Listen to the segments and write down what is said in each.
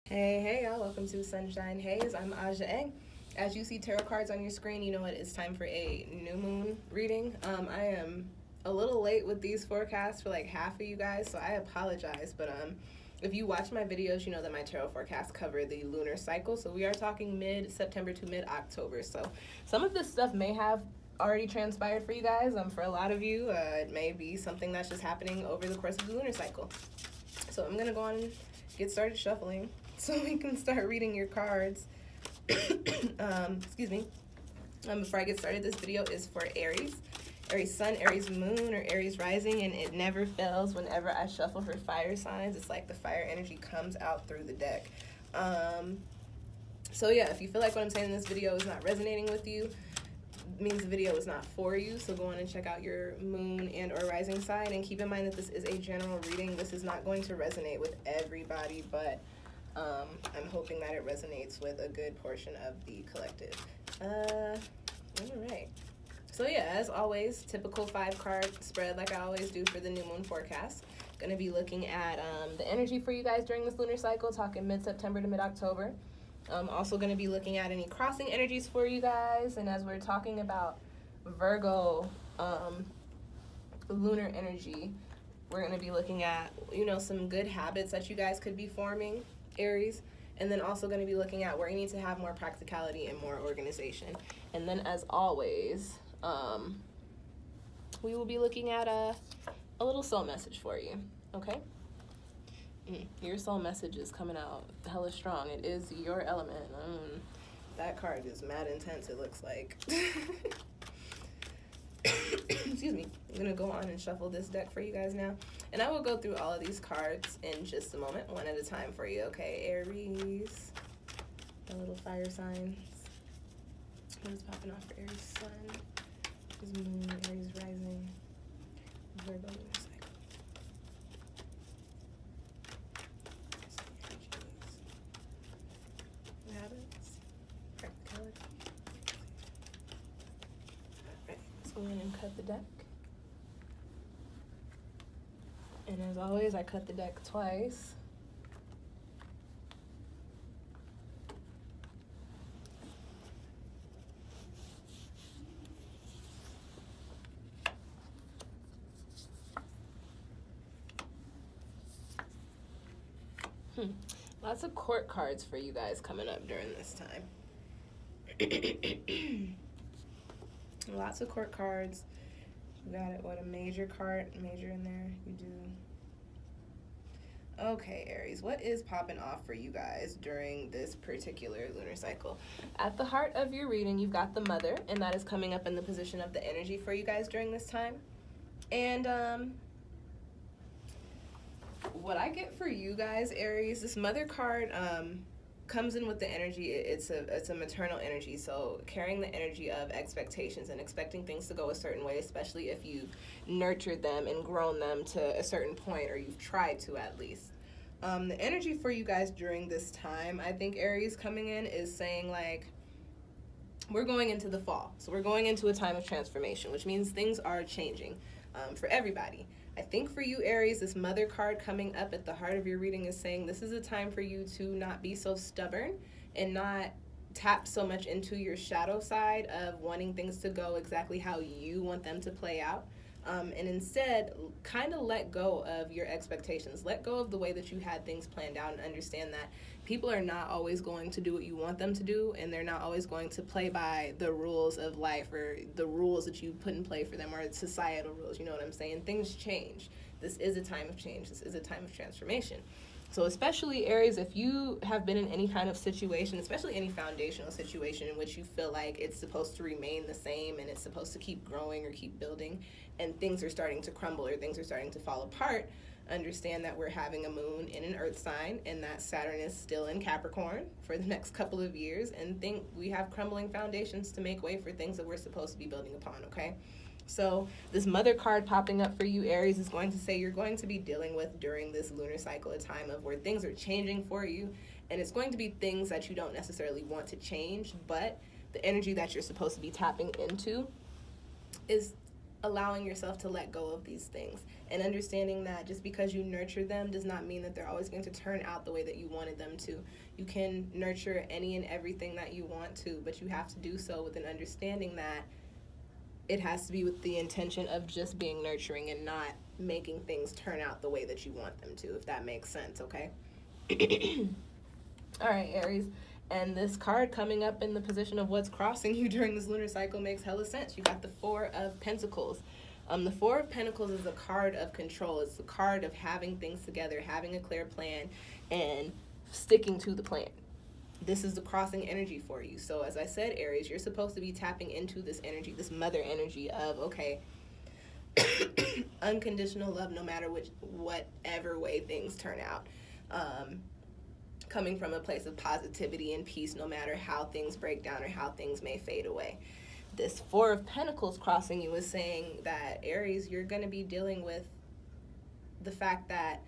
Hey, y'all, welcome to Sunshine Haze. I'm Aja. As you see tarot cards on your screen, you know what, it's time for a new moon reading. I am a little late with these forecasts for like half of you guys, so I apologize, but if you watch my videos, you know that my tarot forecasts cover the lunar cycle, so we are talking mid-September to mid-October, so some of this stuff may have already transpired for you guys. For a lot of you, it may be something that's just happening over the course of the lunar cycle. So I'm gonna go on and get started shuffling so we can start reading your cards. Excuse me. Before I get started, this video is for Aries. Aries Sun, Aries Moon, or Aries Rising, and it never fails whenever I shuffle for fire signs. It's like the fire energy comes out through the deck. So yeah, if you feel like what I'm saying in this video is not resonating with you, it means the video is not for you. So go on and check out your moon and or rising sign, and keep in mind that this is a general reading. This is not going to resonate with everybody, but I'm hoping that it resonates with a good portion of the collective. All right. So yeah, as always, typical 5-card spread like I always do for the new moon forecast. Gonna be looking at the energy for you guys during this lunar cycle, talking mid-September to mid-October. Also gonna be looking at any crossing energies for you guys, and as we're talking about Virgo lunar energy, we're gonna be looking at, you know, some good habits that you guys could be forming, Aries, and then also going to be looking at where you need to have more practicality and more organization. And then as always, we will be looking at a little soul message for you, okay? Your soul message is coming out hella strong. It is your element. That card is mad intense, it looks like. Excuse me. I'm going to go on and shuffle this deck for you guys now. And I will go through all of these cards in just a moment, one at a time for you, okay? Aries, the little fire signs. What is popping off for Aries Sun, Aries Moon, Aries Rising, Virgo lunar cycle. Habits, practicality. Alright, let's go in and cut the deck. And as always, I cut the deck twice. Lots of court cards for you guys coming up during this time. Lots of court cards. You got it, what, a major card, major in there, you do. Okay, Aries, what is popping off for you guys during this particular lunar cycle? At the heart of your reading, you've got the mother, and that is coming up in the position of the energy for you guys during this time. And what I get for you guys, Aries, this mother card comes in with the energy. It's a maternal energy, so carrying the energy of expectations and expecting things to go a certain way, especially if you've nurtured them and grown them to a certain point, or you've tried to at least. The energy for you guys during this time, I think Aries coming in is saying, like, we're going into the fall, so we're going into a time of transformation, which means things are changing for everybody. I think for you, Aries, this mother card coming up at the heart of your reading is saying this is a time for you to not be so stubborn and not tap so much into your shadow side of wanting things to go exactly how you want them to play out. And instead, kind of let go of your expectations. Let go of the way that you had things planned out, and understand that people are not always going to do what you want them to do, and they're not always going to play by the rules of life or the rules that you put in play for them, or societal rules, you know what I'm saying? Things change. This is a time of change. This is a time of transformation. So especially, Aries, if you have been in any kind of situation, especially any foundational situation in which you feel like it's supposed to remain the same and it's supposed to keep growing or keep building, and things are starting to crumble or things are starting to fall apart, understand that we're having a moon in an earth sign, and that Saturn is still in Capricorn for the next couple of years, and think we have crumbling foundations to make way for things that we're supposed to be building upon, okay? So this mother card popping up for you, Aries, is going to say you're going to be dealing with during this lunar cycle a time of where things are changing for you, and it's going to be things that you don't necessarily want to change, but the energy that you're supposed to be tapping into is allowing yourself to let go of these things and understanding that just because you nurture them does not mean that they're always going to turn out the way that you wanted them to. You can nurture any and everything that you want to, but you have to do so with an understanding that it has to be with the intention of just being nurturing and not making things turn out the way that you want them to, if that makes sense, okay? All right, Aries. And this card coming up in the position of what's crossing you during this lunar cycle makes hella sense. You got the Four of Pentacles. The Four of Pentacles is a card of control. It's a card of having things together, having a clear plan, and sticking to the plan. This is the crossing energy for you. So as I said, Aries, you're supposed to be tapping into this energy, this mother energy of, okay, unconditional love no matter whatever way things turn out. Coming from a place of positivity and peace no matter how things break down or how things may fade away. This Four of Pentacles crossing you is saying that, Aries, you're going to be dealing with the fact that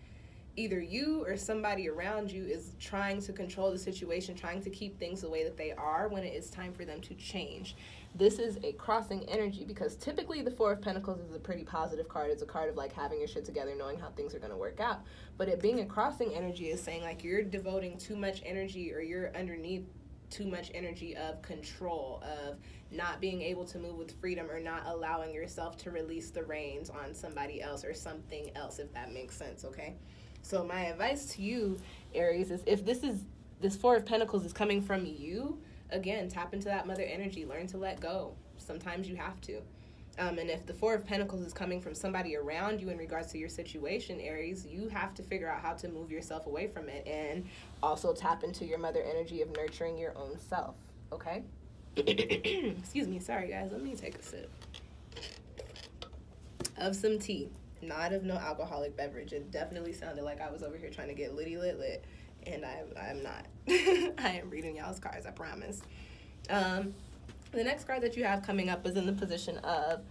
either you or somebody around you is trying to control the situation, trying to keep things the way that they are when it is time for them to change. This is a crossing energy because typically the Four of Pentacles is a pretty positive card. It's a card of like having your shit together, knowing how things are going to work out. But it being a crossing energy is saying like you're devoting too much energy or you're underneath too much energy of control, of not being able to move with freedom or not allowing yourself to release the reins on somebody else or something else, if that makes sense, okay? So my advice to you, Aries, is if this Four of Pentacles is coming from you, again, tap into that mother energy. Learn to let go. Sometimes you have to. And if the Four of Pentacles is coming from somebody around you in regards to your situation, Aries, you have to figure out how to move yourself away from it and also tap into your mother energy of nurturing your own self, okay? Excuse me. Sorry, guys. Let me take a sip of some tea. Not of no alcoholic beverage. It definitely sounded like I was over here trying to get lit, and I'm not. I am reading y'all's cards, I promise. The next card that you have coming up is in the position of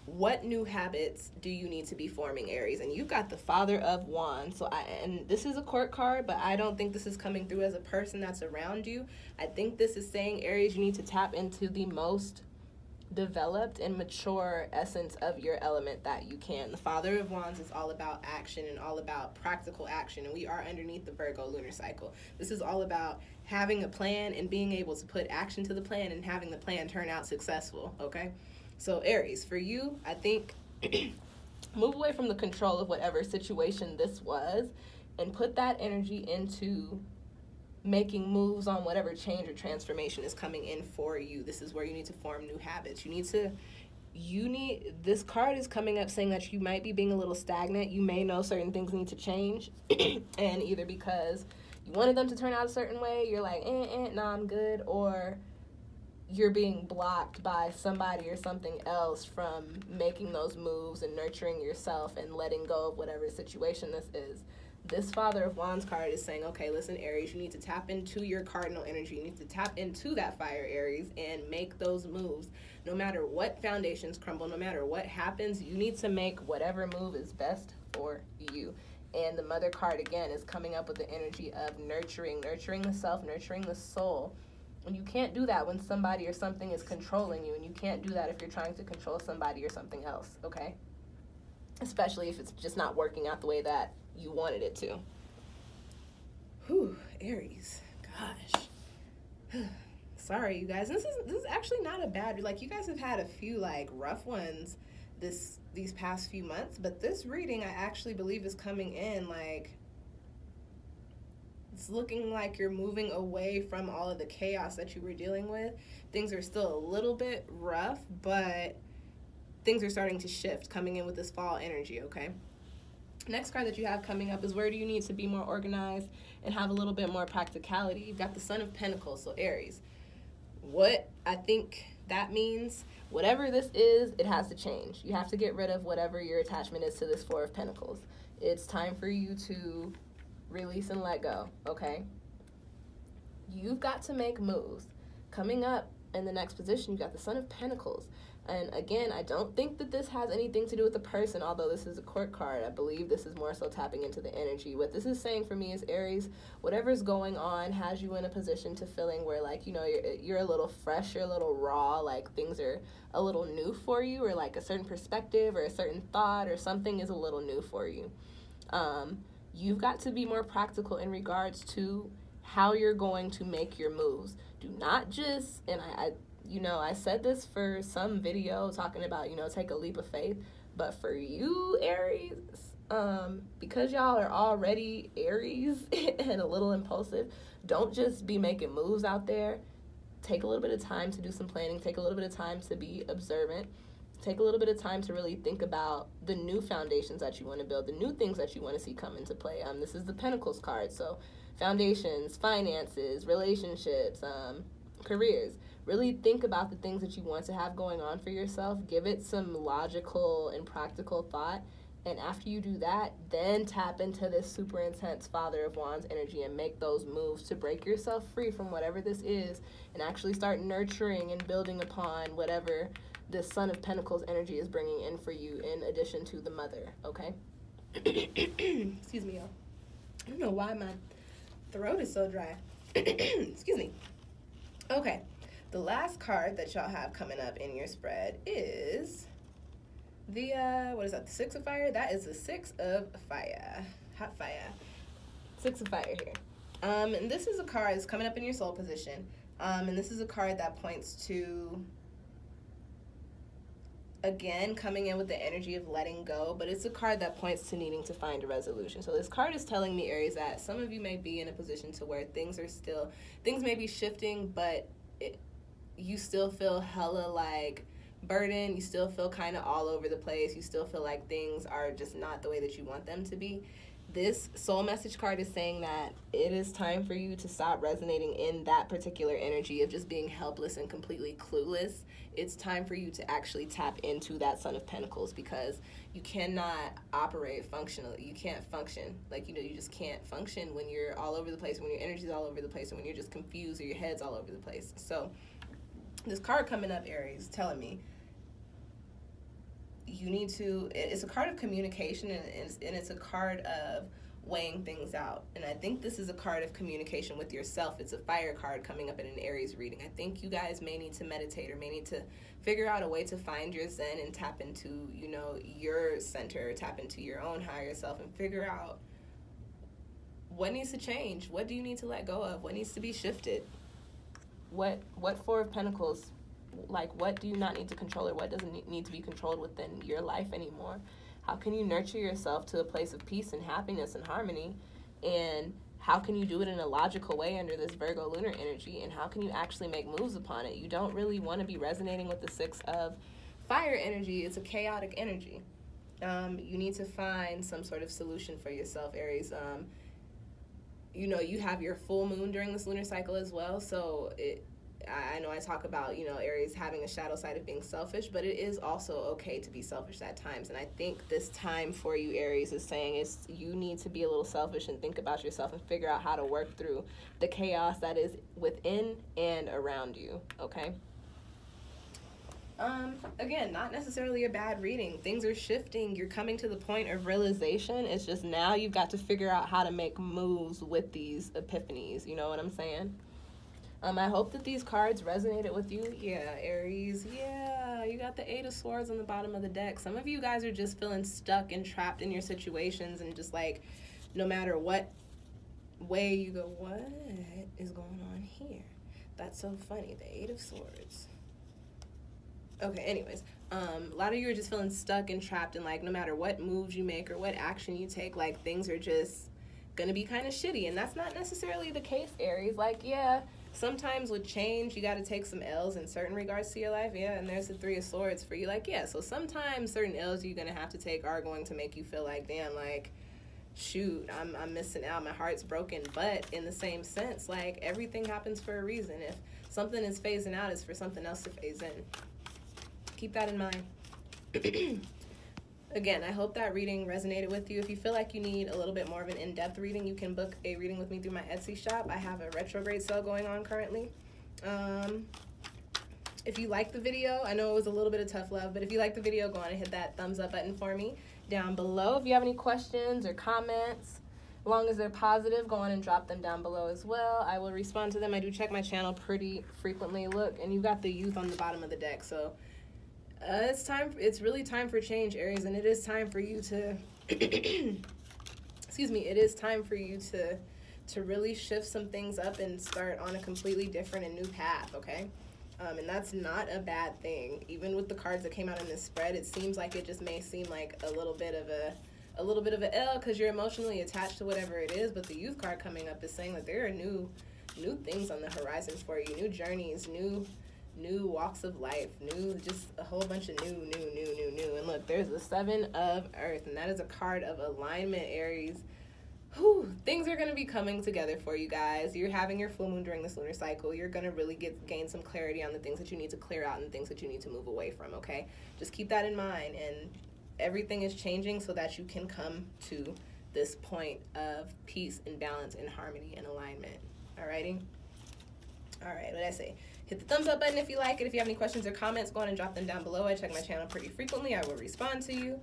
what new habits do you need to be forming, Aries? And you've got the Father of Wands. And this is a court card, but I don't think this is coming through as a person that's around you. I think this is saying, Aries, you need to tap into the most developed and mature essence of your element that you can. The Father of Wands is all about action and all about practical action, and we are underneath the Virgo lunar cycle. This is all about having a plan and being able to put action to the plan and having the plan turn out successful, okay? So Aries, for you, I think move away from the control of whatever situation this was and put that energy into making moves on whatever change or transformation is coming in for you. This is where you need to form new habits. This card is coming up saying that you might be being a little stagnant. You may know certain things need to change, and either because you wanted them to turn out a certain way, you're like, nah, I'm good, or you're being blocked by somebody or something else from making those moves and nurturing yourself and letting go of whatever situation this is. This Father of Wands card is saying, okay, listen, Aries, you need to tap into your cardinal energy. You need to tap into that fire, Aries, and make those moves. No matter what foundations crumble, no matter what happens, you need to make whatever move is best for you. And the Mother card, again, is coming up with the energy of nurturing the self, nurturing the soul. And you can't do that when somebody or something is controlling you, and you can't do that if you're trying to control somebody or something else, okay? Especially if it's just not working out the way that you wanted it to. Whew, Aries. Gosh. Sorry, you guys. This is actually not a bad, like, you guys have had a few like rough ones these past few months, but this reading I actually believe is coming in like it's looking like you're moving away from all of the chaos that you were dealing with. Things are still a little bit rough, but things are starting to shift coming in with this fall energy, okay? Next card that you have coming up is where do you need to be more organized and have a little bit more practicality. You've got the Son of Pentacles, so Aries. What I think that means, whatever this is, it has to change. You have to get rid of whatever your attachment is to this Four of Pentacles. It's time for you to release and let go, okay? You've got to make moves. Coming up in the next position, you've got the Son of Pentacles. And again, I don't think that this has anything to do with the person, although this is a court card. I believe this is more so tapping into the energy. What this is saying for me is, Aries, whatever's going on has you in a position to feeling where, like, you know, you're a little fresh, you're a little raw, like things are a little new for you, or like a certain perspective or a certain thought or something is a little new for you. You've got to be more practical in regards to how you're going to make your moves. Do not just, and I said this for some video talking about, take a leap of faith. But for you, Aries, because y'all are already Aries and a little impulsive, don't just be making moves out there. Take a little bit of time to do some planning. Take a little bit of time to be observant. Take a little bit of time to really think about the new foundations that you want to build, the new things that you want to see come into play. This is the Pentacles card, so foundations, finances, relationships, careers. Really think about the things that you want to have going on for yourself. Give it some logical and practical thought. And after you do that, then tap into this super intense Father of Wands energy and make those moves to break yourself free from whatever this is and actually start nurturing and building upon whatever this Son of Pentacles energy is bringing in for you, in addition to the Mother, okay? Excuse me, y'all. I don't know why my throat is so dry. Excuse me. Okay. The last card that y'all have coming up in your spread is the, what is that, the Six of Fire? That is the Six of Fire. Hot fire. Six of Fire here. And this is a card that's coming up in your soul position. And this is a card that points to, again, coming in with the energy of letting go, but it's a card that points to needing to find a resolution. So this card is telling me, Aries, that some of you may be in a position to where things may be shifting, but you still feel hella like burdened. You still feel kind of all over the place. You still feel like things are just not the way that you want them to be. This soul message card is saying that it is time for you to stop resonating in that particular energy of just being helpless and completely clueless. It's time for you to actually tap into that Son of Pentacles, because you cannot operate functionally. You can't function. Like, you just can't function when you're all over the place, when your energy's all over the place, and when you're just confused or your head's all over the place. So this card coming up, Aries, telling me you need to, it's a card of communication, and it's a card of weighing things out. And I think this is a card of communication with yourself. It's a fire card coming up in an Aries reading. I think you guys may need to meditate, or may need to figure out a way to find your zen and tap into, your center, tap into your own higher self, and figure out what needs to change. What do you need to let go of? What needs to be shifted? What Four of Pentacles, like, what do you not need to control, or what doesn't need to be controlled within your life anymore? How can you nurture yourself to a place of peace and happiness and harmony? And how can you do it in a logical way under this Virgo lunar energy? And how can you actually make moves upon it? You don't really want to be resonating with the Six of Fire energy. It's a chaotic energy. You need to find some sort of solution for yourself, Aries. You have your full moon during this lunar cycle as well, so I know I talk about, Aries having a shadow side of being selfish, but it is also okay to be selfish at times. And I think this time for you, Aries, is saying you need to be a little selfish and think about yourself and figure out how to work through the chaos that is within and around you, okay? Again, not necessarily a bad reading. Things are shifting. You're coming to the point of realization. It's just now you've got to figure out how to make moves with these epiphanies. You know what I'm saying? I hope that these cards resonated with you. Yeah, Aries. Yeah, you got the Eight of Swords on the bottom of the deck. Some of you guys are just feeling stuck and trapped in your situations, and just like, no matter what way you go, what is going on here? That's so funny. The Eight of Swords. Okay, anyways, a lot of you are just feeling stuck and trapped, and like, no matter what moves you make or what action you take, like, things are just gonna be kind of shitty. And that's not necessarily the case, Aries. Like, yeah, sometimes with change, you got to take some L's in certain regards to your life. Yeah, and there's the Three of Swords for you. Like, yeah, so sometimes certain L's you're going to have to take are going to make you feel like, damn, like, shoot, I'm missing out. My heart's broken. But in the same sense, like, everything happens for a reason. If something is phasing out, it's for something else to phase in. Keep that in mind. Again, I hope that reading resonated with you. If you feel like you need a little bit more of an in-depth reading, you can book a reading with me through my Etsy shop. I have a retrograde sale going on currently. If you like the video, I know it was a little bit of tough love, but if you like the video, go on and hit that thumbs up button for me down below. If you have any questions or comments, as long as they're positive, go on and drop them down below as well. I will respond to them. I do check my channel pretty frequently. Look, and you've got the youth on the bottom of the deck. So it's really time for change, Aries, and it is time for you to, excuse me, it is time for you to really shift some things up and start on a completely different and new path, okay? And that's not a bad thing. Even with the cards that came out in this spread, it seems like it just may seem like a little bit of a L because you're emotionally attached to whatever it is, but the youth card coming up is saying that there are new things on the horizon for you, new journeys, new walks of life, just a whole bunch of new. And look, there's the 7 of Earth, and that is a card of alignment, Aries. Whew, things are going to be coming together for you guys. You're having your full moon during this lunar cycle. You're going to really gain some clarity on the things that you need to clear out and things that you need to move away from, okay? Just keep that in mind, and everything is changing so that you can come to this point of peace and balance and harmony and alignment. Alrighty? Alright, what did I say? Hit the thumbs up button if you like it. If you have any questions or comments, go on and drop them down below. I check my channel pretty frequently. I will respond to you.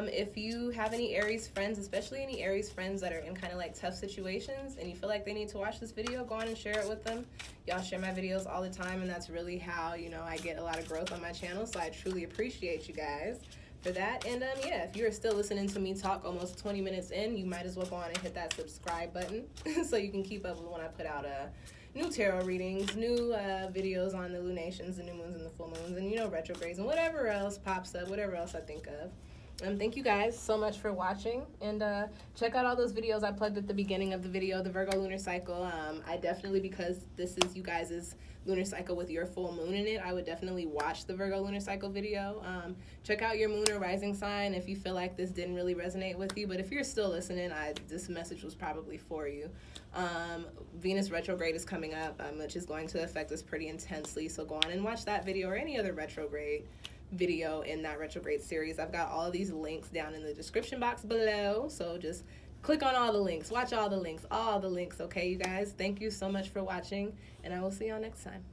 If you have any Aries friends, especially any Aries friends that are in kind of like tough situations and you feel like they need to watch this video, go on and share it with them. Y'all share my videos all the time, and that's really how, you know, I get a lot of growth on my channel, so I truly appreciate you guys for that. And yeah, if you're still listening to me talk almost 20 minutes in, you might as well go on and hit that subscribe button so you can keep up with when I put out new tarot readings, new videos on the lunations, the new moons and the full moons, and, you know, retrogrades and whatever else pops up, whatever else I think of. Thank you guys so much for watching, and check out all those videos I plugged at the beginning of the video, the Virgo lunar cycle. I definitely, because this is you guys' lunar cycle with your full moon in it, I would definitely watch the Virgo lunar cycle video. Check out your moon or rising sign if you feel like this didn't really resonate with you, but if you're still listening, this message was probably for you. Venus retrograde is coming up, which is going to affect us pretty intensely, so go on and watch that video or any other retrograde video in that retrograde series. I've got all of these links down in the description box below, so just click on all the links, watch all the links, okay, you guys? Thank you so much for watching, and I will see y'all next time.